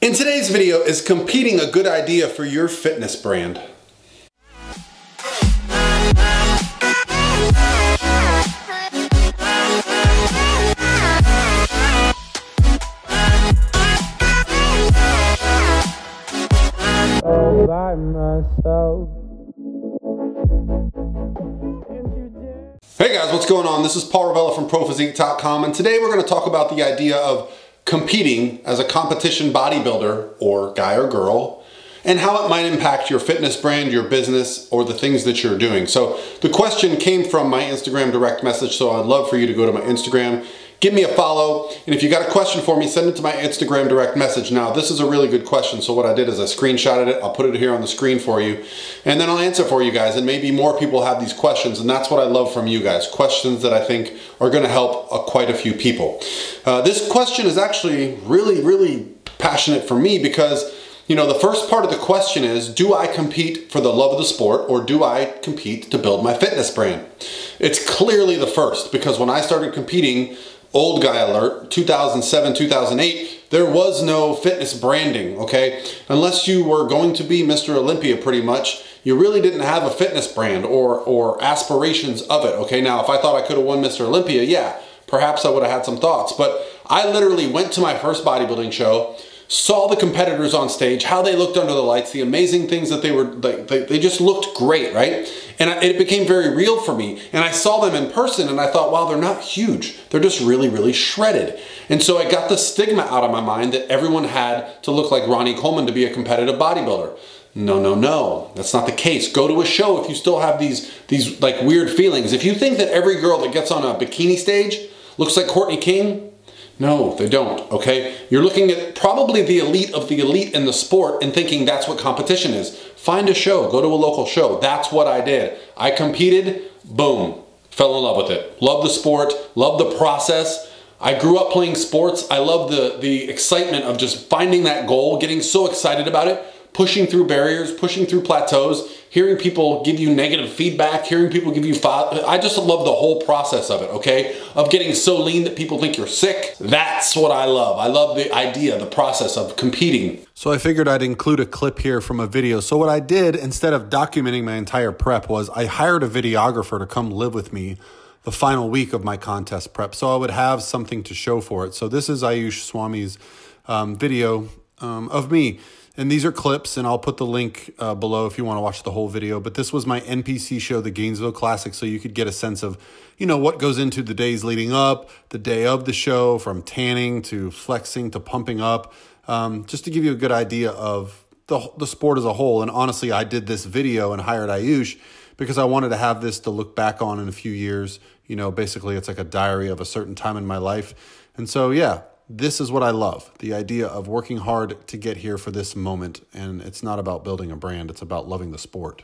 In today's video, is competing a good idea for your fitness brand? By myself. Hey guys, what's going on? This is Paul Ravella from ProPhysique.com, and today we're going to talk about the idea of competing as a competition bodybuilder, or guy or girl, and how it might impact your fitness brand, your business, or the things that you're doing. So the question came from my Instagram direct message, so I'd love for you to go to my Instagram, give me a follow, and if you got a question for me, send it to my Instagram direct message. Now, this is a really good question, so what I did is I screenshotted it, I'll put it here on the screen for you, and then I'll answer for you guys, and maybe more people have these questions, and that's what I love from you guys, questions that I think are gonna help quite a few people. This question is actually really passionate for me because, you know, the first part of the question is, do I compete for the love of the sport, or do I compete to build my fitness brand? It's clearly the first, because when I started competing, old guy alert, 2007, 2008, there was no fitness branding, okay? Unless you were going to be Mr. Olympia pretty much, you really didn't have a fitness brand or aspirations of it, okay? Now, if I thought I could have won Mr. Olympia, yeah, perhaps I would have had some thoughts, but I literally went to my first bodybuilding show, saw the competitors on stage, how they looked under the lights, the amazing things that they were, they just looked great, right? And it became very real for me. And I saw them in person and I thought, wow, they're not huge. They're just really shredded. And so I got the stigma out of my mind that everyone had to look like Ronnie Coleman to be a competitive bodybuilder. No, that's not the case. Go to a show if you still have these like weird feelings. If you think that every girl that gets on a bikini stage looks like Courtney King, no, they don't, okay? You're looking at probably the elite of the elite in the sport and thinking that's what competition is. Find a show, go to a local show. That's what I did. I competed, boom, fell in love with it. Love the sport, love the process. I grew up playing sports. I love the excitement of just finding that goal, getting so excited about it, pushing through barriers, pushing through plateaus, hearing people give you negative feedback, hearing people give you I just love the whole process of it, okay? Of getting so lean that people think you're sick. That's what I love. I love the idea, the process of competing. So I figured I'd include a clip here from a video. So what I did, instead of documenting my entire prep, was I hired a videographer to come live with me the final week of my contest prep, so I would have something to show for it. So this is Ayush Swami's video of me. And these are clips, and I'll put the link below if you want to watch the whole video. But this was my NPC show, the Gainesville Classic, so you could get a sense of, you know, what goes into the days leading up, the day of the show, from tanning to flexing to pumping up, just to give you a good idea of the sport as a whole. And honestly, I did this video and hired Ayush because I wanted to have this to look back on in a few years. You know, basically, it's like a diary of a certain time in my life. And so, yeah. This is what I love, the idea of working hard to get here for this moment. And it's not about building a brand, it's about loving the sport.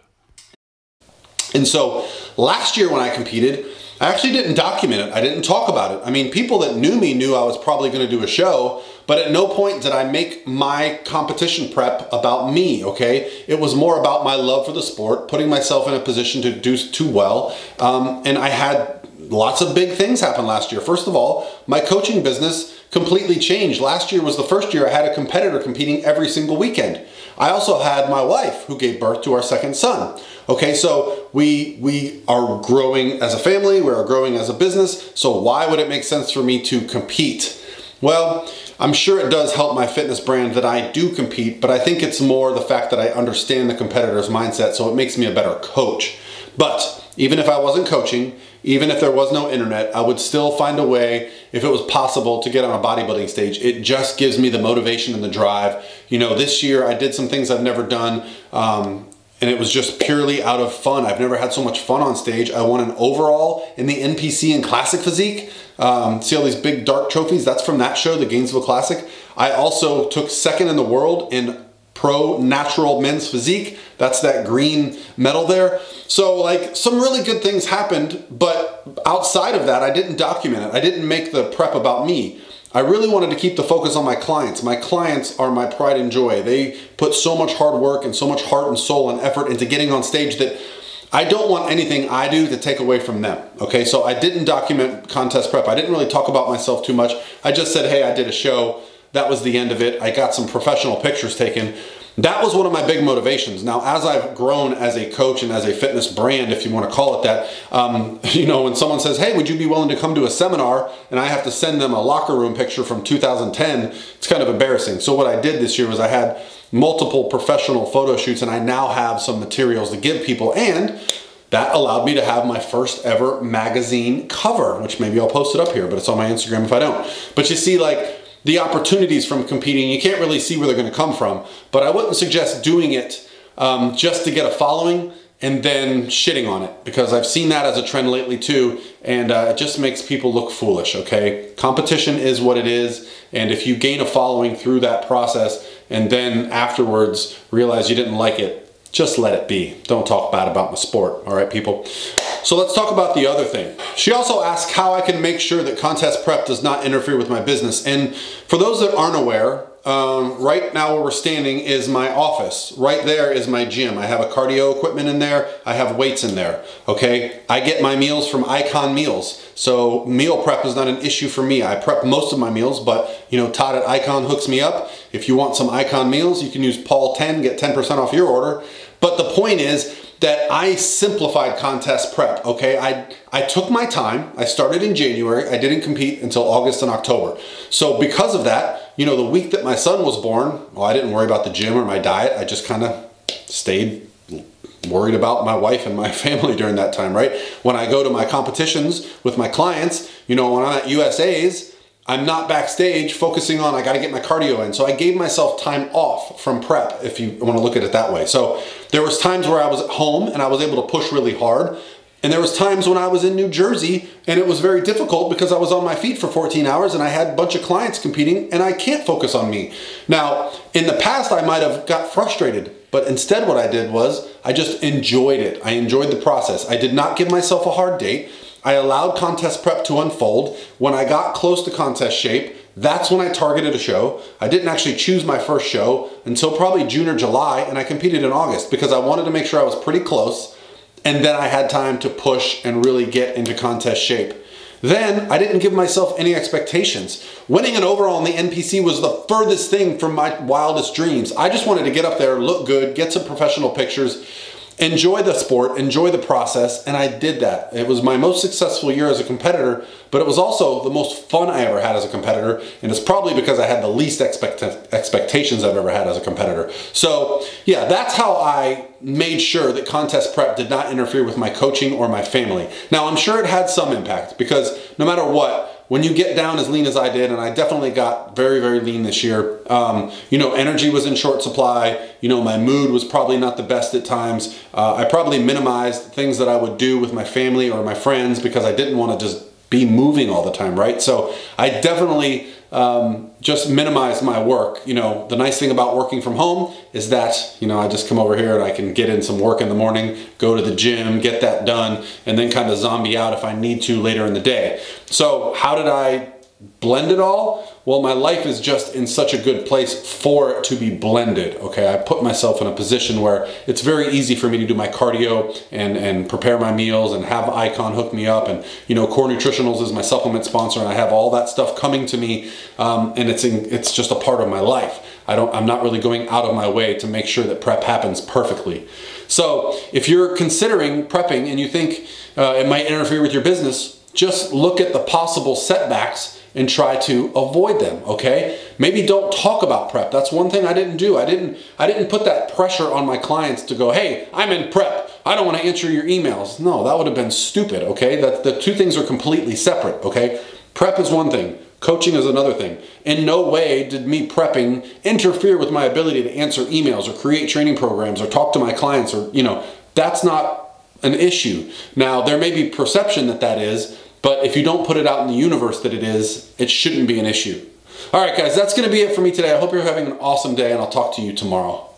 And so last year when I competed, I actually didn't document it. I didn't talk about it. I mean, people that knew me knew I was probably going to do a show, but at no point did I make my competition prep about me, okay? It was more about my love for the sport, putting myself in a position to do well. And I had lots of big things happen last year. First of all, my coaching business completely changed. Last year was the first year I had a competitor competing every single weekend. I also had my wife who gave birth to our second son. Okay, so we are growing as a family, we are growing as a business, so why would it make sense for me to compete? Well, I'm sure it does help my fitness brand that I do compete, but I think it's more the fact that I understand the competitor's mindset, so it makes me a better coach. But even if I wasn't coaching, even if there was no internet, I would still find a way, if it was possible, to get on a bodybuilding stage. It just gives me the motivation and the drive. You know, this year I did some things I've never done, and it was just purely out of fun. I've never had so much fun on stage. I won an overall in the NPC and Classic Physique. See all these big dark trophies? That's from that show, the Gainesville Classic. I also took second in the world in Pro Natural Men's Physique. That's that green medal there. So like some really good things happened, but outside of that, I didn't document it. I didn't make the prep about me. I really wanted to keep the focus on my clients. My clients are my pride and joy. They put so much hard work and so much heart and soul and effort into getting on stage that I don't want anything I do to take away from them, okay? So I didn't document contest prep. I didn't really talk about myself too much. I just said, hey, I did a show. that was the end of it. I got some professional pictures taken. That was one of my big motivations. Now, as I've grown as a coach and as a fitness brand, if you want to call it that, you know, when someone says, hey, would you be willing to come to a seminar, and I have to send them a locker room picture from 2010, it's kind of embarrassing. So what I did this year was I had multiple professional photo shoots, and I now have some materials to give people, and that allowed me to have my first ever magazine cover, which maybe I'll post it up here, but it's on my Instagram if I don't. But you see, like, the opportunities from competing, you can't really see where they're going to come from, but I wouldn't suggest doing it just to get a following and then shitting on it, because I've seen that as a trend lately too, and it just makes people look foolish, okay? Competition is what it is, and if you gain a following through that process and then afterwards realize you didn't like it, just let it be. Don't talk bad about my sport, all right, people? So let's talk about the other thing. She also asked how I can make sure that contest prep does not interfere with my business. And for those that aren't aware, right now where we're standing is my office. Right there is my gym. I have a cardio equipment in there. I have weights in there, okay? I get my meals from Icon Meals. So meal prep is not an issue for me. I prep most of my meals, but you know, Todd at Icon hooks me up. If you want some Icon meals, you can use Paul10, get 10% off your order. But the point is that I simplified contest prep, okay? I took my time. I started in January. I didn't compete until August and October. So because of that, you know, the week that my son was born, well, I didn't worry about the gym or my diet. I just kind of stayed worried about my wife and my family during that time, right? When I go to my competitions with my clients, you know, when I'm at USA's, I'm not backstage focusing on, I got to get my cardio in. So I gave myself time off from prep, if you want to look at it that way. So there was times where I was at home and I was able to push really hard. And there was times when I was in New Jersey and it was very difficult because I was on my feet for 14 hours and I had a bunch of clients competing and I can't focus on me. Now, in the past, I might have got frustrated, but instead what I did was I just enjoyed it. I enjoyed the process. I did not give myself a hard date. I allowed contest prep to unfold. When I got close to contest shape, that's when I targeted a show. I didn't actually choose my first show until probably June or July, and I competed in August because I wanted to make sure I was pretty close, and then I had time to push and really get into contest shape. Then I didn't give myself any expectations. Winning an overall in the NPC was the furthest thing from my wildest dreams. I just wanted to get up there, look good, get some professional pictures, enjoy the sport, enjoy the process, and I did that. It was my most successful year as a competitor, but it was also the most fun I ever had as a competitor, and it's probably because I had the least expectations I've ever had as a competitor. So yeah, that's how I made sure that contest prep did not interfere with my coaching or my family. Now, I'm sure it had some impact because no matter what, when you get down as lean as I did, and I definitely got very, very lean this year, you know, energy was in short supply. You know, my mood was probably not the best at times. I probably minimized things that I would do with my family or my friends because I didn't want to just be moving all the time, right? So I definitely just minimized my work. You know, the nice thing about working from home is that, you know, I just come over here and I can get in some work in the morning, go to the gym, get that done, and then kind of zombie out if I need to later in the day. So how did I blend it all? Well, my life is just in such a good place for it to be blended, okay? I put myself in a position where it's very easy for me to do my cardio and prepare my meals and have Icon hook me up, and you know, Core Nutritionals is my supplement sponsor, and I have all that stuff coming to me, and it's just a part of my life. I'm not really going out of my way to make sure that prep happens perfectly. So if you're considering prepping and you think it might interfere with your business, just look at the possible setbacks and try to avoid them, okay? Maybe don't talk about prep. That's one thing I didn't do. I didn't put that pressure on my clients to go, hey, I'm in prep. I don't want to answer your emails. No, that would have been stupid, okay? The two things are completely separate, okay? Prep is one thing. Coaching is another thing. In no way did me prepping interfere with my ability to answer emails or create training programs or talk to my clients, or, you know, that's not an issue. Now, there may be perception that that is, but if you don't put it out in the universe that it is, it shouldn't be an issue. All right, guys, that's going to be it for me today. I hope you're having an awesome day, and I'll talk to you tomorrow.